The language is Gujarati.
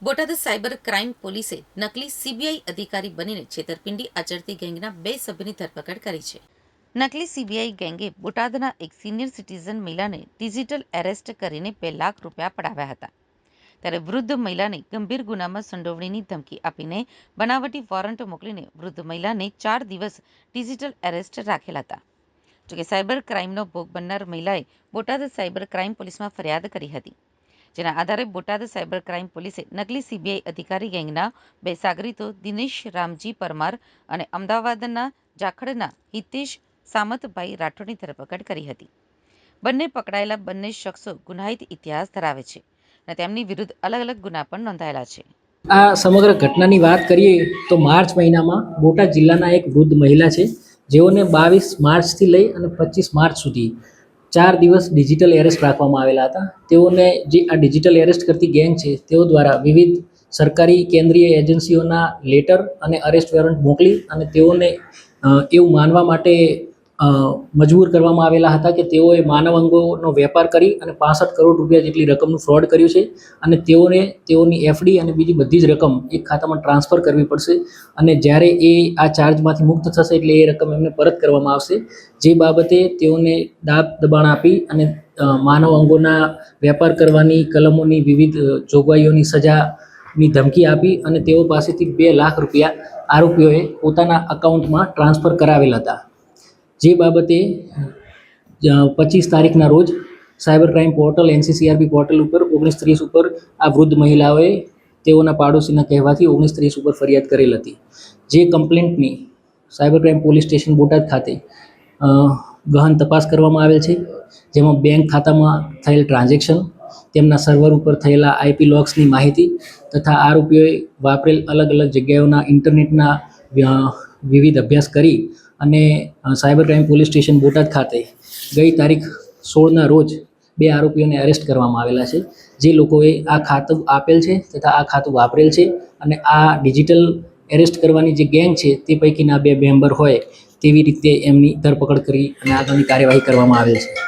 બોટાદ સાયબર ક્રાઇમ પોલીસે નકલી સીબીઆઈ અધિકારી બનીને છેતરપિંડી આચરતી ગેંગના 2 સભ્યોની ધરપકડ કરી છે. નકલી સીબીઆઈ ગેંગે બોટાદના એક સિનિયર સિટીઝન મહિલાને ડિજિટલ એરેસ્ટ કરીને 2 લાખ રૂપિયા પડાવ્યા હતા. ત્યારે વૃદ્ધ મહિલાને ગંભીર ગુનામાં સંડોવણીની ધમકી આપીને બનાવટી વોરંટ મોકલીને વૃદ્ધ મહિલાને 4 દિવસ ડિજિટલ એરેસ્ટ રાખેલા હતા. જોકે સાયબર ક્રાઇમનો ભોગ બનનાર મહિલાએ બોટાદ સાયબર ક્રાઇમ પોલીસમાં ફરિયાદ કરી હતી. જેના આધારે બોટાદ સાયબર ક્રાઇમ પોલીસે નકલી સીબીઆઈ અધિકારી ગેંગના 2 સાગરીતો દિનેશ રામજી પરમાર અને અમદાવાદના જાખડના હિતેશ સામતભાઈ રાઠોડની ધરપકડ કરી હતી. બંને પકડાયેલા બંને શખ્સો ગુનાહિત ઇતિહાસ ધરાવે છે અને તેમની વિરુદ્ધ અલગ અલગ ગુના પણ નોંધાયેલા છે. આ સમગ્ર ઘટનાની વાત કરીએ તો માર્ચ મહિનામાં બોટાદ જિલ્લાના એક વૃદ્ધ મહિલા છે, જેઓને 22 માર્ચથી લઈ અને 25 માર્ચ સુધી 4 દિવસ ડિજિટલ એરેસ્ટ રાખવામાં આવેલા હતા. તેઓને જે આ ડિજિટલ એરેસ્ટ કરતી ગેંગ છે તેઓ દ્વારા વિવિધ સરકારી કેન્દ્રીય એજન્સીઓના લેટર અને અરેસ્ટ વોરંટ મોકલી અને તેઓને એવું માનવા માટે મજબૂર કરવામાં આવેલા હતા કે તેઓએ માનવ અંગોનો વેપાર કરી અને 65 કરોડ રૂપિયા જેટલી રકમનું ફ્રોડ કર્યું છે અને તેઓને તેઓની એફડી અને બીજી બધી જ રકમ એક ખાતામાં ટ્રાન્સફર કરવી પડશે અને જ્યારે એ આ ચાર્જમાંથી મુક્ત થશે એટલે એ રકમ એમને પરત કરવામાં આવશે. જે બાબતે તેઓને દાબ દબાણ આપી અને માનવ અંગોના વેપાર કરવાની કલમોની વિવિધ જોગવાઈઓની સજાની ધમકી આપી અને તેઓ પાસેથી 2 લાખ રૂપિયા આરોપીઓએ પોતાના અકાઉન્ટમાં ટ્રાન્સફર કરાવેલા હતા. જે બાબતે 25 તારીખના રોજ cyber crime portal NCCRP portal ઉપર 1930 ઉપર આ વૃદ્ધ મહિલાઓએ તેઓના પાડોશીના કહેવાથી 1930 ઉપર ફરિયાદ કરેલ હતી. જે કમ્પ્લેન્ટની cyber crime police station Botad ખાતે ગહન તપાસ કરવામાં આવેલ છે, જેમાં બેંક ખાતામાં થયેલ ટ્રાન્ઝેક્શન, તેમના સર્વર ઉપર થયેલા IP લોગ્સની માહિતી તથા આરોપીઓએ વાપરેલ અલગ અલગ જગ્યાઓના ઇન્ટરનેટના વિવિધ અભ્યાસ કરી અને cyber crime police station Botad ખાતે ગઈ તારીખ 16ના રોજ 2 આરોપીઓને અરેસ્ટ કરવામાં આવેલા છે. જે લોકોએ આ ખાતું આપેલ છે તથા આ ખાતું વાપરેલ છે અને આ ડિજિટલ એરેસ્ટ કરવાની જે ગેંગ છે તે પૈકીના 2 મેમ્બર હોય તેવી રીતે એમની ધરપકડ કરી અને આગળની કાર્યવાહી કરવામાં આવેલ છે.